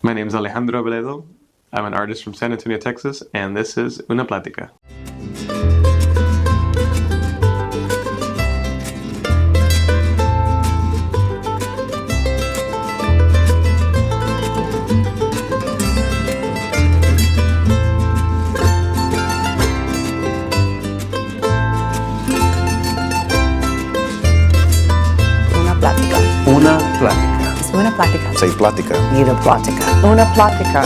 My name is Alejandro Abeledo. I'm an artist from San Antonio, Texas, and this is Una Plática. Una plática. Es una plática. Say plática. Una plática. Una plática.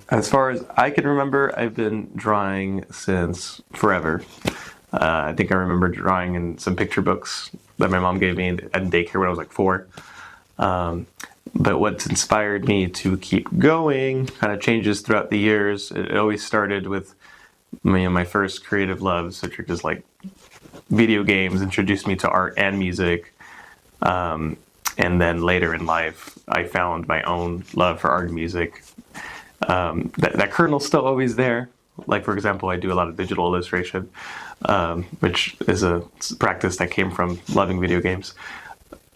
As far as I can remember, I've been drawing since forever. I think I remember drawing in some picture books that my mom gave me at daycare when I was like 4. But what's inspired me to keep going kind of changes throughout the years. It always started with my first creative loves, which are just like video games, introduced me to art and music. And then later in life, I found my own love for art and music. That kernel's still always there. Like, for example, I do a lot of digital illustration, which is a practice that came from loving video games.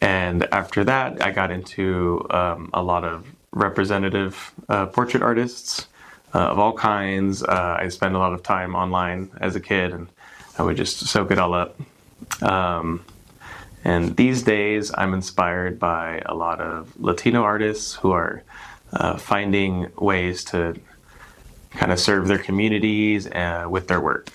And after that, I got into a lot of representative portrait artists of all kinds. I spent a lot of time online as a kid, and I would just soak it all up. And these days, I'm inspired by a lot of Latino artists who are finding ways to kind of serve their communities with their work.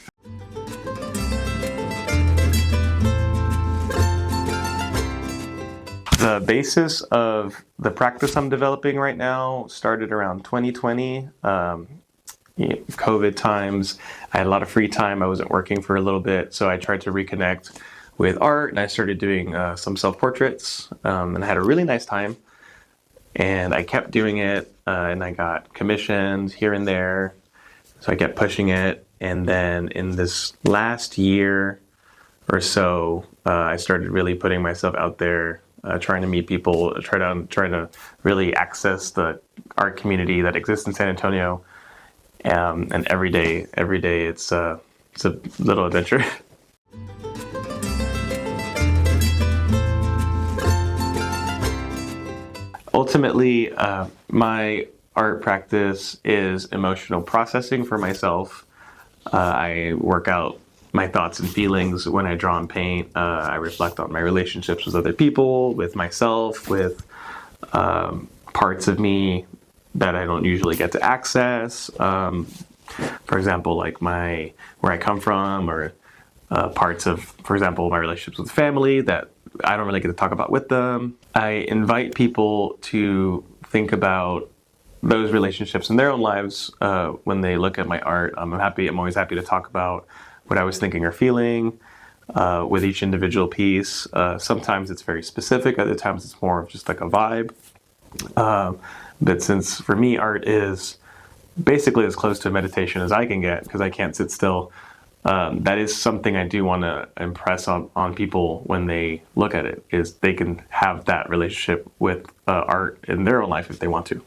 The basis of the practice I'm developing right now started around 2020. COVID times, I had a lot of free time. I wasn't working for a little bit, so I tried to reconnect with art, and I started doing some self-portraits, and I had a really nice time. And I kept doing it, and I got commissioned here and there, so I kept pushing it. And then in this last year or so, I started really putting myself out there, trying to meet people, trying to really access the art community that exists in San Antonio. And every day, it's a little adventure. Ultimately, my art practice is emotional processing for myself. I work out my thoughts and feelings when I draw and paint. I reflect on my relationships with other people, with myself, with parts of me that I don't usually get to access. For example, like where I come from, or parts of, for example, my relationships with family that I don't really get to talk about with them. I invite people to think about those relationships in their own lives when they look at my art. I'm always happy to talk about what I was thinking or feeling with each individual piece. Sometimes it's very specific, other times it's more of just like a vibe. But since for me art is basically as close to meditation as I can get, because I can't sit still, that is something I do want to impress on people when they look at it, is they can have that relationship with art in their own life if they want to.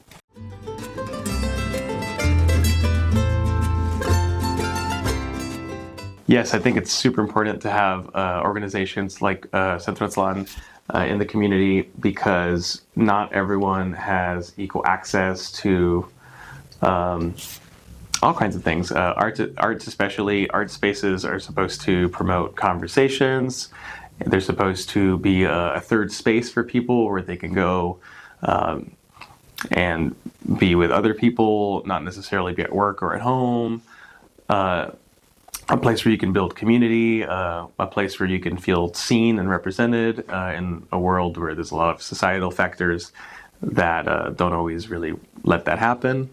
Yes, I think it's super important to have organizations like Centro Aztlán in the community, because not everyone has equal access to all kinds of things. Arts especially, art spaces are supposed to promote conversations. They're supposed to be a third space for people where they can go and be with other people, not necessarily be at work or at home. A place where you can build community, a place where you can feel seen and represented in a world where there's a lot of societal factors that don't always really let that happen.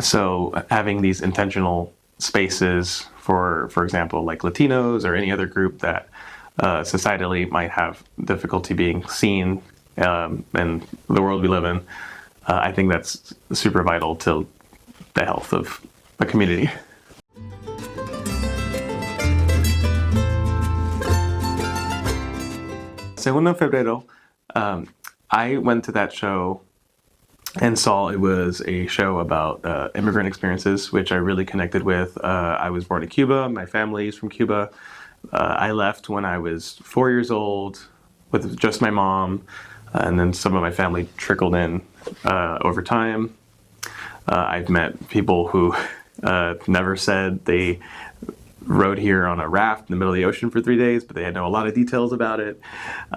So having these intentional spaces for example, like Latinos or any other group that societally might have difficulty being seen in the world we live in, I think that's super vital to the health of a community. Segundo en Febrero, I went to that show and saw it was a show about immigrant experiences, which I really connected with. I was born in Cuba. My family is from Cuba. I left when I was 4 years old with just my mom, and then some of my family trickled in over time. I've met people who never said they rode here on a raft in the middle of the ocean for 3 days, but they know a lot of details about it.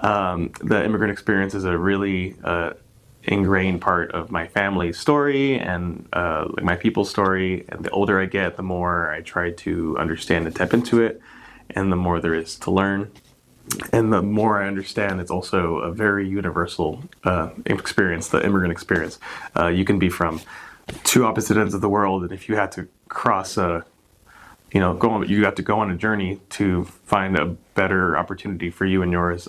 The immigrant experience is a really ingrained part of my family's story and like my people's story. And the older I get, the more I try to understand and tap into it, and the more there is to learn. And the more I understand, it's also a very universal experience, the immigrant experience. You can be from two opposite ends of the world, and if you had to cross you have to go on a journey to find a better opportunity for you and yours.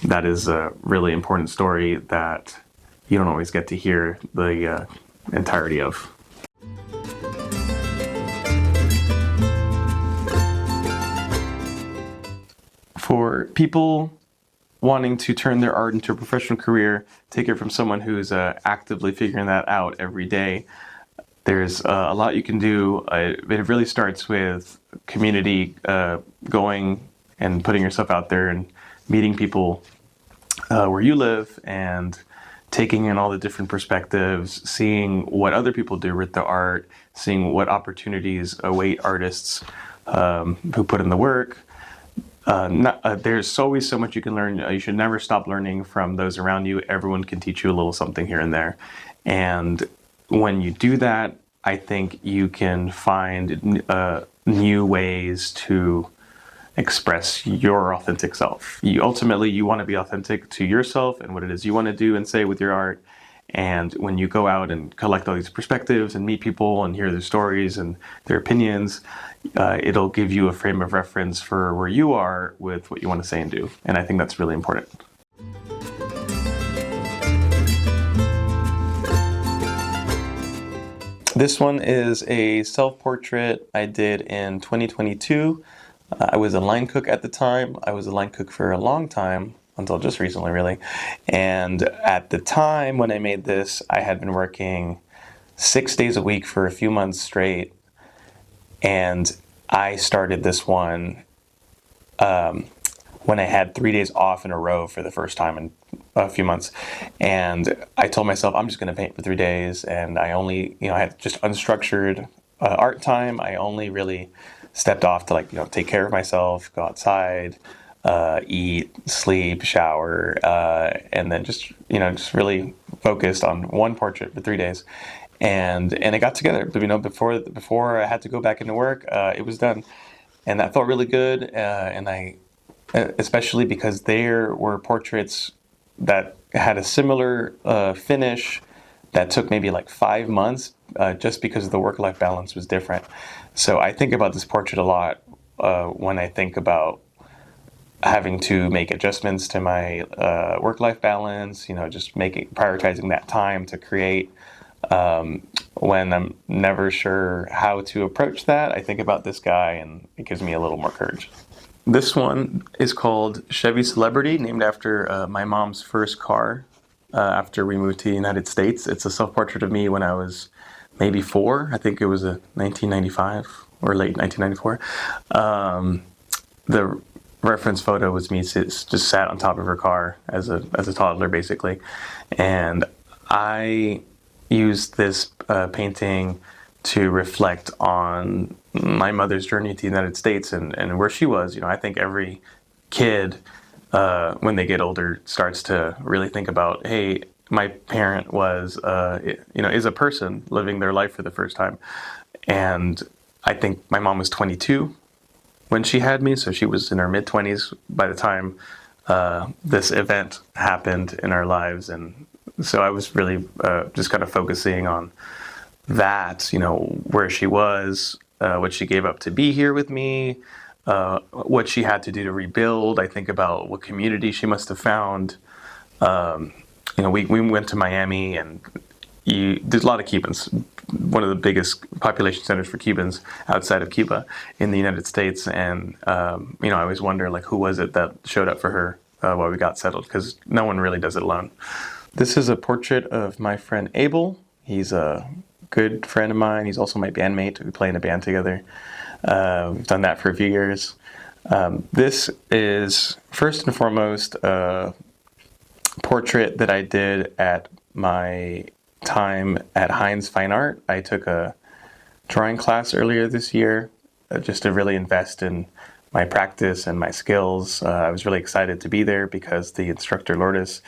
That is a really important story that you don't always get to hear the entirety of. For people wanting to turn their art into a professional career, take it from someone who's actively figuring that out every day. There's a lot you can do. It really starts with community, going and putting yourself out there and meeting people where you live and taking in all the different perspectives, seeing what other people do with the art, seeing what opportunities await artists who put in the work. There's always so much you can learn. You should never stop learning from those around you. Everyone can teach you a little something here and there. And when you do that, I think you can find new ways to express your authentic self. You want to be authentic to yourself and what it is you want to do and say with your art. And when you go out and collect all these perspectives and meet people and hear their stories and their opinions, it'll give you a frame of reference for where you are with what you want to say and do. And I think that's really important. This one is a self-portrait I did in 2022. I was a line cook at the time. I was a line cook for a long time, until just recently, really. And at the time when I made this, I had been working 6 days a week for a few months straight. And I started this one when I had 3 days off in a row for the first time in a few months. And I told myself, I'm just going to paint for 3 days. And I only, I had just unstructured art time. I only really stepped off to take care of myself, go outside, eat, sleep, shower, and then just really focused on one portrait for 3 days. And it got together, before I had to go back into work, it was done. And that felt really good. And I, especially because there were portraits that had a similar finish that took maybe 5 months, just because the work-life balance was different. So I think about this portrait a lot when I think about having to make adjustments to my work-life balance, just prioritizing that time to create. When I'm never sure how to approach that, I think about this guy and it gives me a little more courage. This one is called Chevy Celebrity, named after my mom's first car after we moved to the United States. It's a self-portrait of me when I was maybe 4. I think it was a 1995 or late 1994. The reference photo was me just sat on top of her car as a toddler, basically. And I used this painting to reflect on my mother's journey to the United States and where she was. I think every kid, when they get older, starts to really think about, hey, my parent was, is a person living their life for the first time. And I think my mom was 22 when she had me, so she was in her mid-20s by the time this event happened in our lives. And so I was really just kind of focusing on that, where she was, what she gave up to be here with me, what she had to do to rebuild. I think about what community she must have found. We went to Miami, and there's a lot of Cubans. One of the biggest population centers for Cubans outside of Cuba in the United States. And, I always wonder, who was it that showed up for her while we got settled? Because no one really does it alone. This is a portrait of my friend Abel. He's a good friend of mine. He's also my bandmate. We play in a band together. We've done that for a few years. This is first and foremost a portrait that I did at my time at Heinz Fine Art. I took a drawing class earlier this year just to really invest in my practice and my skills. I was really excited to be there because the instructor, Lourdes,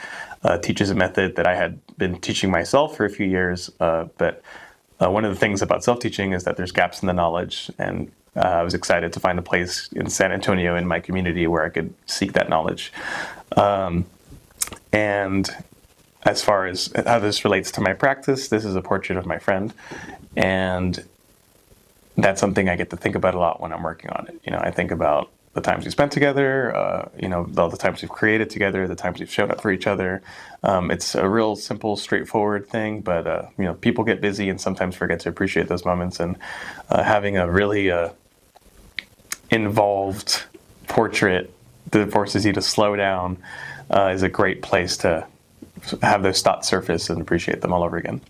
teaches a method that I had been teaching myself for a few years. But one of the things about self-teaching is that there's gaps in the knowledge, and I was excited to find a place in San Antonio in my community where I could seek that knowledge. And as far as how this relates to my practice, this is a portrait of my friend, and that's something I get to think about a lot when I'm working on it. I think about the times we spent together, all the times we've created together, the times we've shown up for each other. It's a real simple, straightforward thing, but people get busy and sometimes forget to appreciate those moments. And having a really involved portrait that forces you to slow down is a great place to have those thoughts surface and appreciate them all over again.